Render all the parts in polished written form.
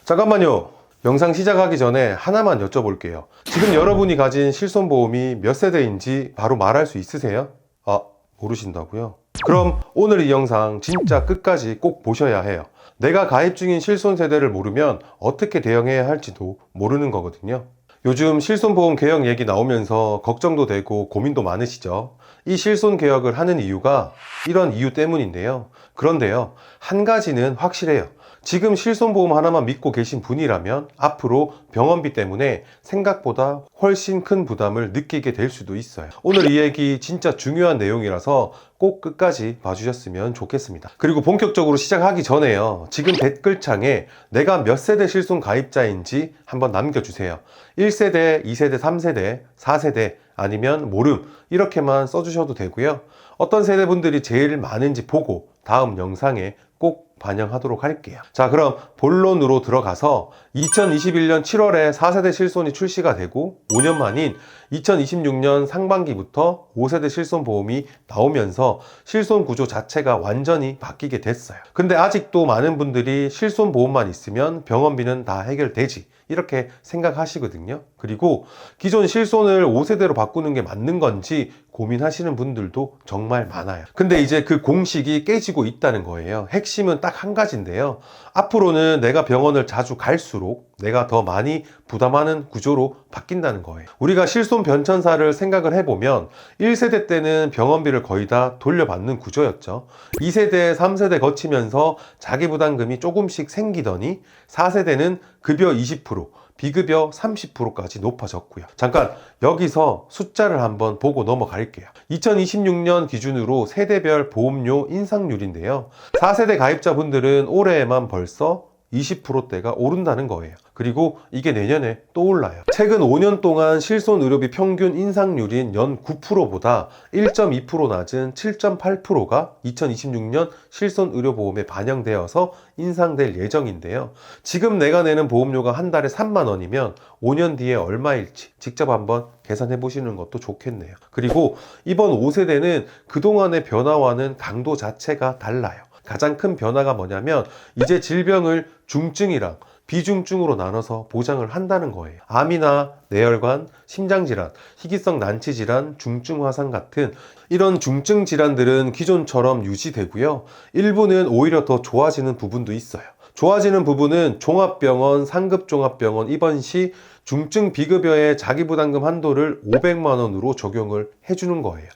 잠깐만요. 영상 시작하기 전에 하나만 여쭤볼게요. 지금 여러분이 가진 실손보험이 몇 세대인지 바로 말할 수 있으세요? 아, 모르신다고요? 그럼 오늘 이 영상 진짜 끝까지 꼭 보셔야 해요. 내가 가입 중인 실손 세대를 모르면 어떻게 대응해야 할지도 모르는 거거든요. 요즘 실손보험 개혁 얘기 나오면서 걱정도 되고 고민도 많으시죠? 이 실손 개혁을 하는 이유가 이런 이유 때문인데요. 그런데요, 한 가지는 확실해요. 지금 실손보험 하나만 믿고 계신 분이라면 앞으로 병원비 때문에 생각보다 훨씬 큰 부담을 느끼게 될 수도 있어요. 오늘 이 얘기 진짜 중요한 내용이라서 꼭 끝까지 봐주셨으면 좋겠습니다. 그리고 본격적으로 시작하기 전에요, 지금 댓글창에 내가 몇 세대 실손 가입자인지 한번 남겨주세요. 1세대, 2세대, 3세대, 4세대 아니면 모름 이렇게만 써주셔도 되고요. 어떤 세대분들이 제일 많은지 보고 다음 영상에 꼭 반영하도록 할게요. 자, 그럼 본론으로 들어가서 2021년 7월에 4세대 실손이 출시가 되고 5년 만인 2026년 상반기부터 5세대 실손보험이 나오면서 실손 구조 자체가 완전히 바뀌게 됐어요. 근데 아직도 많은 분들이 실손보험만 있으면 병원비는 다 해결되지 이렇게 생각하시거든요. 그리고 기존 실손을 5세대로 바꾸는 게 맞는 건지 고민하시는 분들도 정말 많아요. 근데 이제 그 공식이 깨지고 있다는 거예요. 핵심은 딱 한 가지인데요. 앞으로는 내가 병원을 자주 갈수록 내가 더 많이 부담하는 구조로 바뀐다는 거예요. 우리가 실손 변천사를 생각을 해보면 1세대 때는 병원비를 거의 다 돌려받는 구조였죠. 2세대, 3세대 거치면서 자기 부담금이 조금씩 생기더니 4세대는 급여 20%, 비급여 30%까지 높아졌고요. 잠깐 여기서 숫자를 한번 보고 넘어갈게요. 2026년 기준으로 세대별 보험료 인상률인데요. 4세대 가입자분들은 올해에만 벌써 20%대가 오른다는 거예요. 그리고 이게 내년에 또 올라요. 최근 5년 동안 실손 의료비 평균 인상률인 연 9%보다 1.2% 낮은 7.8%가 2026년 실손 의료보험에 반영되어서 인상될 예정인데요. 지금 내가 내는 보험료가 한 달에 3만 원이면 5년 뒤에 얼마일지 직접 한번 계산해 보시는 것도 좋겠네요. 그리고 이번 5세대는 그동안의 변화와는 강도 자체가 달라요. 가장 큰 변화가 뭐냐면 이제 질병을 중증이랑 비중증으로 나눠서 보장을 한다는 거예요. 암이나 뇌혈관, 심장질환, 희귀성 난치질환, 중증화상 같은 이런 중증 질환들은 기존처럼 유지되고요. 일부는 오히려 더 좋아지는 부분도 있어요. 좋아지는 부분은 종합병원, 상급종합병원 입원 시 중증 비급여의 자기부담금 한도를 500만 원으로 적용을 해주는 거예요.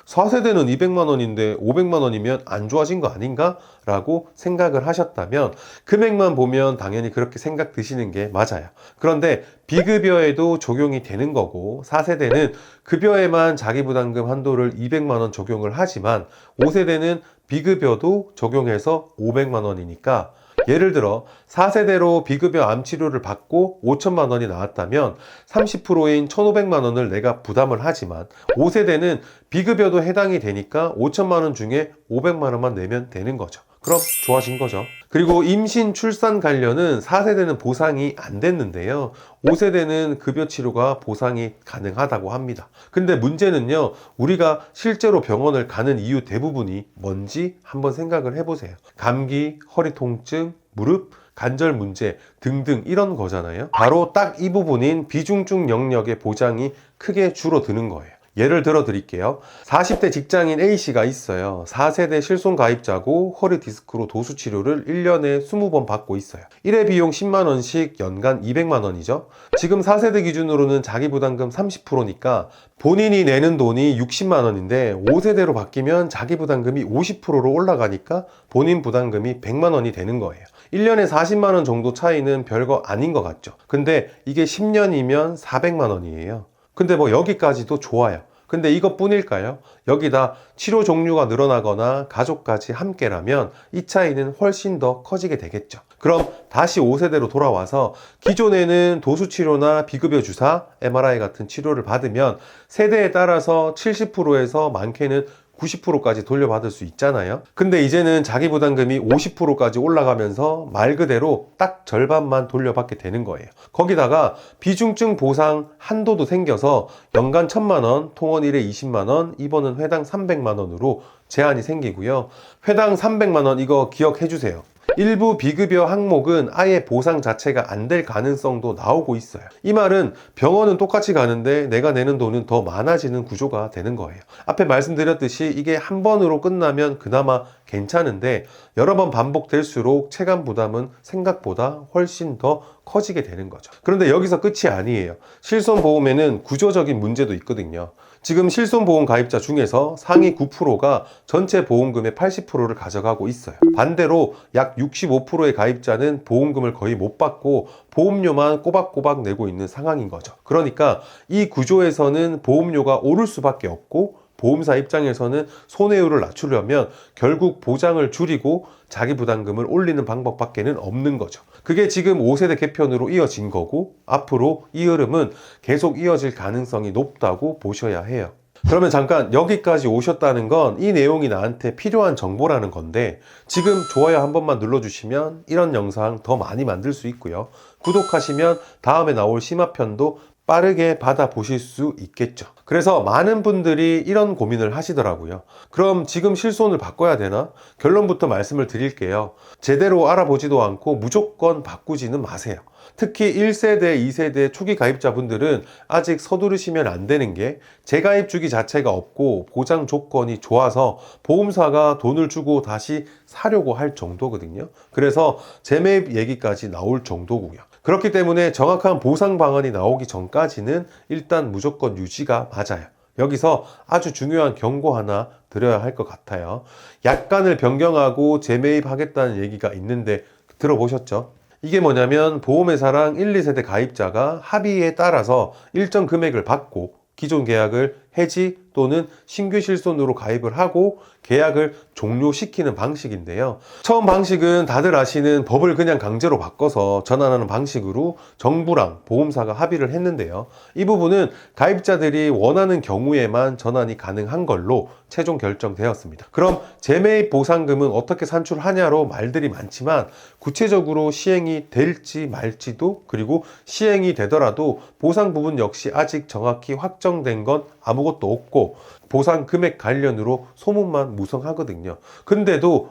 4세대는 200만 원인데 500만 원이면 안 좋아진 거 아닌가? 라고 생각을 하셨다면 금액만 보면 당연히 그렇게 생각 드시는 게 맞아요. 그런데 비급여에도 적용이 되는 거고 4세대는 급여에만 자기부담금 한도를 200만 원 적용을 하지만 5세대는 비급여도 적용해서 500만 원이니까 예를 들어 4세대로 비급여 암 치료를 받고 5천만 원이 나왔다면 30%인 1,500만 원을 내가 부담을 하지만 5세대는 비급여도 해당이 되니까 5천만 원 중에 500만 원만 내면 되는 거죠. 그럼 좋아진 거죠. 그리고 임신, 출산 관련은 4세대는 보상이 안 됐는데요. 5세대는 급여 치료가 보상이 가능하다고 합니다. 근데 문제는요, 우리가 실제로 병원을 가는 이유 대부분이 뭔지 한번 생각을 해보세요. 감기, 허리 통증, 무릎, 관절 문제 등등 이런 거잖아요. 바로 딱 이 부분인 비중증 영역의 보장이 크게 줄어드는 거예요. 예를 들어 드릴게요. 40대 직장인 A씨가 있어요. 4세대 실손 가입자고 허리 디스크로 도수 치료를 1년에 20번 받고 있어요. 1회 비용 10만 원씩 연간 200만 원이죠. 지금 4세대 기준으로는 자기 부담금 30%니까 본인이 내는 돈이 60만 원인데 5세대로 바뀌면 자기 부담금이 50%로 올라가니까 본인 부담금이 100만 원이 되는 거예요. 1년에 40만 원 정도 차이는 별거 아닌 것 같죠. 근데 이게 10년이면 400만 원이에요. 근데 뭐 여기까지도 좋아요. 근데 이것뿐일까요? 여기다 치료 종류가 늘어나거나 가족까지 함께라면 이 차이는 훨씬 더 커지게 되겠죠. 그럼 다시 5세대로 돌아와서 기존에는 도수치료나 비급여 주사, MRI 같은 치료를 받으면 세대에 따라서 70%에서 많게는 90%까지 돌려받을 수 있잖아요. 근데 이제는 자기 부담금이 50%까지 올라가면서 말 그대로 딱 절반만 돌려받게 되는 거예요. 거기다가 비중증 보상 한도도 생겨서 연간 1,000만 원, 통원 1회 20만 원, 입원은 회당 300만 원으로 제한이 생기고요. 회당 300만 원 이거 기억해 주세요. 일부 비급여 항목은 아예 보상 자체가 안 될 가능성도 나오고 있어요. 이 말은 병원은 똑같이 가는데 내가 내는 돈은 더 많아지는 구조가 되는 거예요. 앞에 말씀드렸듯이 이게 한 번으로 끝나면 그나마 괜찮은데 여러 번 반복될수록 체감 부담은 생각보다 훨씬 더 커지게 되는 거죠. 그런데 여기서 끝이 아니에요. 실손보험에는 구조적인 문제도 있거든요. 지금 실손보험 가입자 중에서 상위 9%가 전체 보험금의 80%를 가져가고 있어요. 반대로 약 65%의 가입자는 보험금을 거의 못 받고 보험료만 꼬박꼬박 내고 있는 상황인 거죠. 그러니까 이 구조에서는 보험료가 오를 수밖에 없고 보험사 입장에서는 손해율을 낮추려면 결국 보장을 줄이고 자기 부담금을 올리는 방법밖에는 없는 거죠. 그게 지금 5세대 개편으로 이어진 거고 앞으로 이 흐름은 계속 이어질 가능성이 높다고 보셔야 해요. 그러면 잠깐 여기까지 오셨다는 건 이 내용이 나한테 필요한 정보라는 건데 지금 좋아요 한 번만 눌러주시면 이런 영상 더 많이 만들 수 있고요. 구독하시면 다음에 나올 심화편도 빠르게 받아보실 수 있겠죠. 그래서 많은 분들이 이런 고민을 하시더라고요. 그럼 지금 실손을 바꿔야 되나? 결론부터 말씀을 드릴게요. 제대로 알아보지도 않고 무조건 바꾸지는 마세요. 특히 1세대, 2세대 초기 가입자분들은 아직 서두르시면 안 되는 게 재가입 주기 자체가 없고 보장 조건이 좋아서 보험사가 돈을 주고 다시 사려고 할 정도거든요. 그래서 재매입 얘기까지 나올 정도고요. 그렇기 때문에 정확한 보상 방안이 나오기 전까지는 일단 무조건 유지가 맞아요. 여기서 아주 중요한 경고 하나 드려야 할 것 같아요. 약관을 변경하고 재매입하겠다는 얘기가 있는데 들어보셨죠? 이게 뭐냐면 보험회사랑 1, 2세대 가입자가 합의에 따라서 일정 금액을 받고 기존 계약을 해지 또는 신규 실손으로 가입을 하고 계약을 종료시키는 방식인데요. 처음 방식은 다들 아시는 법을 그냥 강제로 바꿔서 전환하는 방식으로 정부랑 보험사가 합의를 했는데요. 이 부분은 가입자들이 원하는 경우에만 전환이 가능한 걸로 최종 결정되었습니다. 그럼 재매입 보상금은 어떻게 산출하냐로 말들이 많지만 구체적으로 시행이 될지 말지도 그리고 시행이 되더라도 보상 부분 역시 아직 정확히 확정된 건 아무것도 없고 보상 금액 관련으로 소문만 무성하거든요. 근데도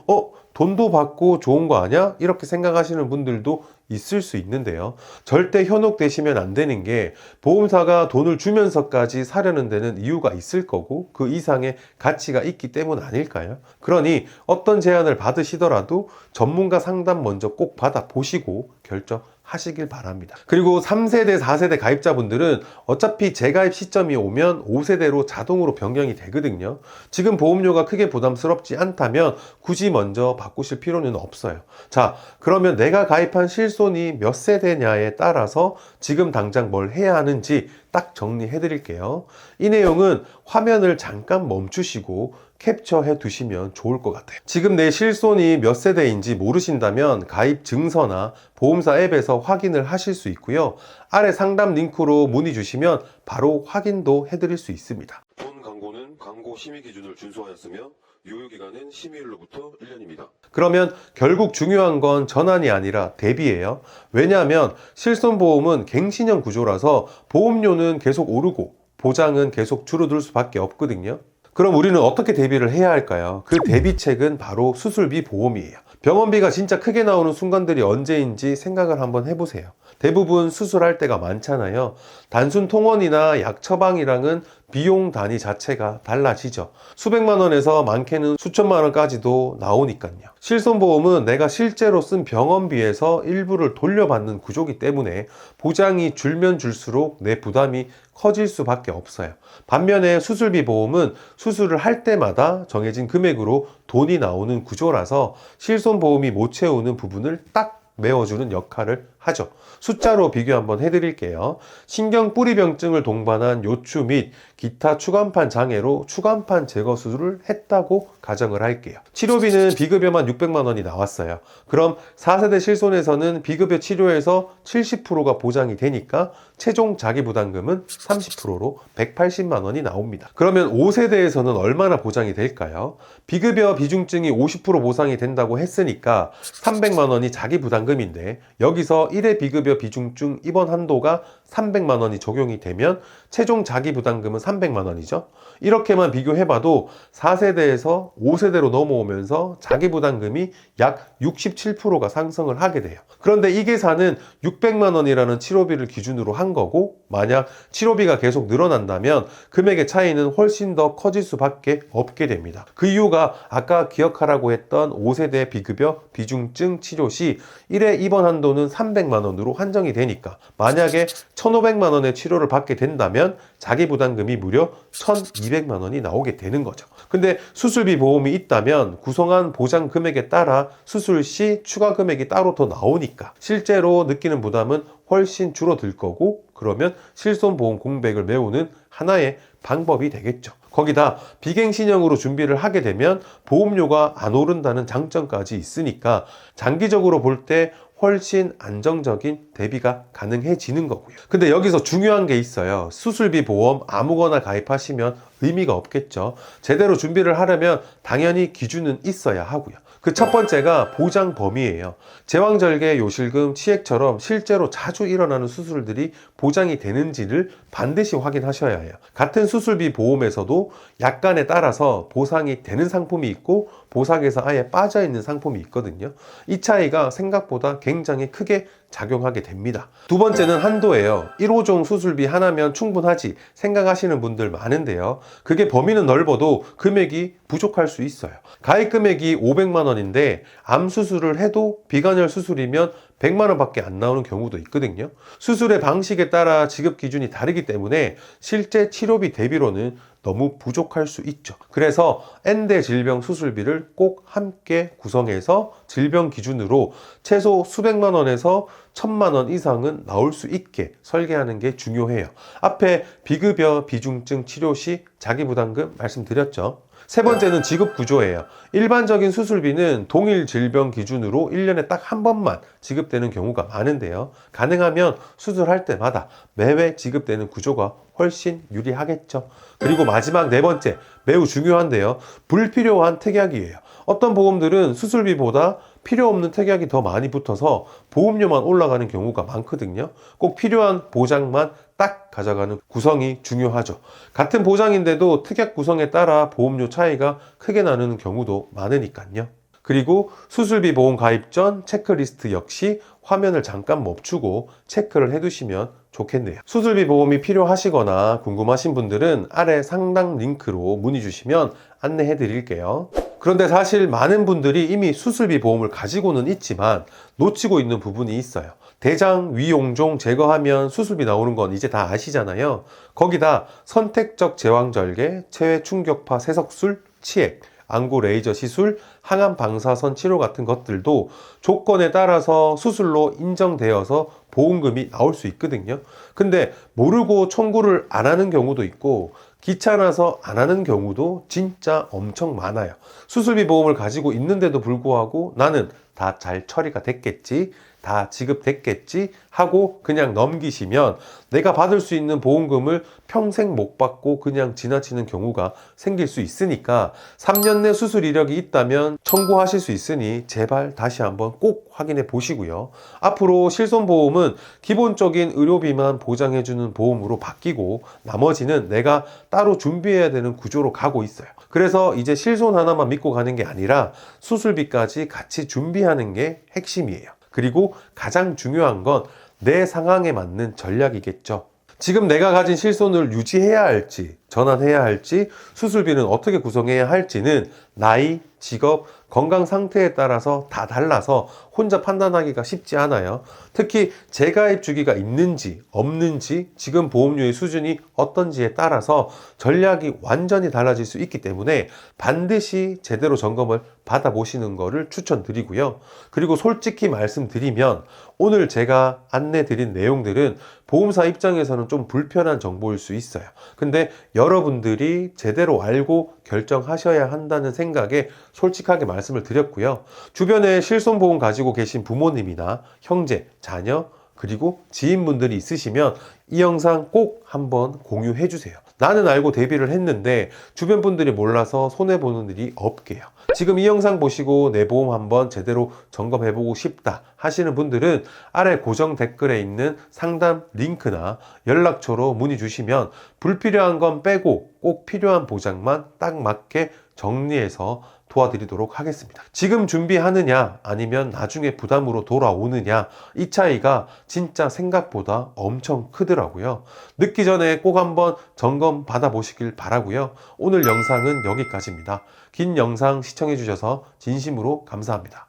돈도 받고 좋은 거 아니야? 이렇게 생각하시는 분들도 있을 수 있는데요. 절대 현혹되시면 안 되는 게 보험사가 돈을 주면서까지 사려는 데는 이유가 있을 거고 그 이상의 가치가 있기 때문 아닐까요? 그러니 어떤 제안을 받으시더라도 전문가 상담 먼저 꼭 받아보시고 결정하시길 바랍니다. 그리고 3세대, 4세대 가입자분들은 어차피 재가입 시점이 오면 5세대로 자동으로 변경이 되거든요. 지금 보험료가 크게 부담스럽지 않다면 굳이 먼저 바꾸실 필요는 없어요. 자, 그러면 내가 가입한 실손이 몇 세대냐에 따라서 지금 당장 뭘 해야 하는지 딱 정리해 드릴게요. 이 내용은 화면을 잠깐 멈추시고 캡처해 두시면 좋을 것 같아요. 지금 내 실손이 몇 세대인지 모르신다면 가입 증서나 보험사 앱에서 확인을 하실 수 있고요. 아래 상담 링크로 문의 주시면 바로 확인도 해드릴 수 있습니다. 본 광고는 광고 심의 기준을 준수하였으며 유효기간은 심의일로부터 1년입니다. 그러면 결국 중요한 건 전환이 아니라 대비예요. 왜냐하면 실손보험은 갱신형 구조라서 보험료는 계속 오르고 보장은 계속 줄어들 수밖에 없거든요. 그럼 우리는 어떻게 대비를 해야 할까요? 그 대비책은 바로 수술비 보험이에요. 병원비가 진짜 크게 나오는 순간들이 언제인지 생각을 한번 해보세요. 대부분 수술할 때가 많잖아요. 단순 통원이나 약 처방이랑은 비용 단위 자체가 달라지죠. 수백만 원에서 많게는 수천만 원까지도 나오니까요. 실손보험은 내가 실제로 쓴 병원비에서 일부를 돌려받는 구조이기 때문에 보장이 줄면 줄수록 내 부담이 커질 수밖에 없어요. 반면에 수술비 보험은 수술을 할 때마다 정해진 금액으로 돈이 나오는 구조라서 실손보험이 못 채우는 부분을 딱 메워주는 역할을 하죠. 숫자로 비교 한번 해드릴게요. 신경뿌리병증을 동반한 요추 및 기타 추간판 장애로 추간판 제거 수술을 했다고 가정을 할게요. 치료비는 비급여만 600만 원이 나왔어요. 그럼 4세대 실손에서는 비급여 치료에서 70%가 보장이 되니까 최종 자기부담금은 30%로 180만 원이 나옵니다. 그러면 5세대에서는 얼마나 보장이 될까요? 비급여 비중증이 50% 보상이 된다고 했으니까 300만 원이 자기부담금 부담금인데 여기서 1회 비급여 비중증 입원 한도가 300만 원이 적용이 되면 최종 자기 부담금은 300만 원이죠. 이렇게만 비교해봐도 4세대에서 5세대로 넘어오면서 자기 부담금이 약 67%가 상승을 하게 돼요. 그런데 이 계산은 600만 원이라는 치료비를 기준으로 한 거고, 만약 치료비가 계속 늘어난다면 금액의 차이는 훨씬 더 커질 수밖에 없게 됩니다. 그 이유가 아까 기억하라고 했던 5세대 비급여 비중증 치료 시 1회 입원 한도는 300만 원으로 한정이 되니까, 만약에 1,500만 원의 치료를 받게 된다면 자기 부담금이 무려 1,200만 원이 나오게 되는 거죠. 근데 수술비 보험이 있다면 구성한 보장 금액에 따라 수술 시 추가 금액이 따로 더 나오니까 실제로 느끼는 부담은 훨씬 줄어들 거고, 그러면 실손보험 공백을 메우는 하나의 방법이 되겠죠. 거기다 비갱신형으로 준비를 하게 되면 보험료가 안 오른다는 장점까지 있으니까 장기적으로 볼 때 훨씬 안정적인 대비가 가능해지는 거고요. 근데 여기서 중요한 게 있어요. 수술비 보험 아무거나 가입하시면 의미가 없겠죠. 제대로 준비를 하려면 당연히 기준은 있어야 하고요. 그 첫 번째가 보장 범위예요. 제왕절개, 요실금, 치액처럼 실제로 자주 일어나는 수술들이 보장이 되는지를 반드시 확인하셔야 해요. 같은 수술비 보험에서도 약관에 따라서 보상이 되는 상품이 있고 보상에서 아예 빠져 있는 상품이 있거든요. 이 차이가 생각보다 굉장히 크게 작용하게 됩니다. 두 번째는 한도예요. 1호종 수술비 하나면 충분하지 생각하시는 분들 많은데요. 그게 범위는 넓어도 금액이 부족할 수 있어요. 가입 금액이 500만 원인데 암 수술을 해도 비관절 수술이면 100만 원밖에 안 나오는 경우도 있거든요. 수술의 방식에 따라 지급 기준이 다르기 때문에 실제 치료비 대비로는 너무 부족할 수 있죠. 그래서 N대 질병 수술비를 꼭 함께 구성해서 질병 기준으로 최소 수백만 원에서 1,000만 원 이상은 나올 수 있게 설계하는 게 중요해요. 앞에 비급여 비중증 치료 시 자기 부담금 말씀드렸죠. 세 번째는 지급 구조예요. 일반적인 수술비는 동일 질병 기준으로 1년에 딱 한 번만 지급되는 경우가 많은데요. 가능하면 수술할 때마다 매회 지급되는 구조가 훨씬 유리하겠죠. 그리고 마지막 네 번째, 매우 중요한데요. 불필요한 특약이에요. 어떤 보험들은 수술비보다 필요 없는 특약이 더 많이 붙어서 보험료만 올라가는 경우가 많거든요. 꼭 필요한 보장만 딱 가져가는 구성이 중요하죠. 같은 보장인데도 특약 구성에 따라 보험료 차이가 크게 나는 경우도 많으니까요. 그리고 수술비 보험 가입 전 체크리스트 역시 화면을 잠깐 멈추고 체크를 해두시면 좋겠네요. 수술비 보험이 필요하시거나 궁금하신 분들은 아래 상담 링크로 문의 주시면 안내해 드릴게요. 그런데 사실 많은 분들이 이미 수술비 보험을 가지고는 있지만 놓치고 있는 부분이 있어요. 대장, 위용종 제거하면 수술비 나오는 건 이제 다 아시잖아요. 거기다 선택적 제왕절개, 체외 충격파 세석술, 치액, 안구 레이저 시술, 항암 방사선 치료 같은 것들도 조건에 따라서 수술로 인정되어서 보험금이 나올 수 있거든요. 근데 모르고 청구를 안 하는 경우도 있고 귀찮아서 안 하는 경우도 진짜 엄청 많아요. 수술비 보험을 가지고 있는데도 불구하고 나는 다 잘 처리가 됐겠지, 다 지급됐겠지 하고 그냥 넘기시면 내가 받을 수 있는 보험금을 평생 못 받고 그냥 지나치는 경우가 생길 수 있으니까 3년 내 수술 이력이 있다면 청구하실 수 있으니 제발 다시 한번 꼭 확인해 보시고요. 앞으로 실손보험은 기본적인 의료비만 보장해주는 보험으로 바뀌고 나머지는 내가 따로 준비해야 되는 구조로 가고 있어요. 그래서 이제 실손 하나만 믿고 가는 게 아니라 수술비까지 같이 준비하는 게 핵심이에요. 그리고 가장 중요한 건 내 상황에 맞는 전략이겠죠. 지금 내가 가진 실손을 유지해야 할지, 전환해야 할지, 수술비는 어떻게 구성해야 할지는 나이, 직업, 건강 상태에 따라서 다 달라서 혼자 판단하기가 쉽지 않아요. 특히 재가입 주기가 있는지 없는지, 지금 보험료의 수준이 어떤지에 따라서 전략이 완전히 달라질 수 있기 때문에 반드시 제대로 점검을 받아보시는 것을 추천드리고요. 그리고 솔직히 말씀드리면 오늘 제가 안내드린 내용들은 보험사 입장에서는 좀 불편한 정보일 수 있어요. 근데 여러분들이 제대로 알고 결정하셔야 한다는 생각에 솔직하게 말씀을 드렸고요. 주변에 실손보험 가지고 계신 부모님이나 형제, 자녀, 그리고 지인분들이 있으시면 이 영상 꼭 한번 공유해 주세요. 나는 알고 대비를 했는데 주변 분들이 몰라서 손해보는 일이 없게요. 지금 이 영상 보시고 내 보험 한번 제대로 점검해보고 싶다 하시는 분들은 아래 고정 댓글에 있는 상담 링크나 연락처로 문의 주시면 불필요한 건 빼고 꼭 필요한 보장만 딱 맞게 정리해서 도와드리도록 하겠습니다. 지금 준비하느냐 아니면 나중에 부담으로 돌아오느냐, 이 차이가 진짜 생각보다 엄청 크더라고요. 늦기 전에 꼭 한번 점검 받아보시길 바라고요. 오늘 영상은 여기까지입니다. 긴 영상 시청해 주셔서 진심으로 감사합니다.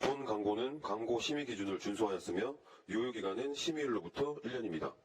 본 광고는 광고 심의 기준을 준수하였으며 유효기간은 심의일로부터 1년입니다.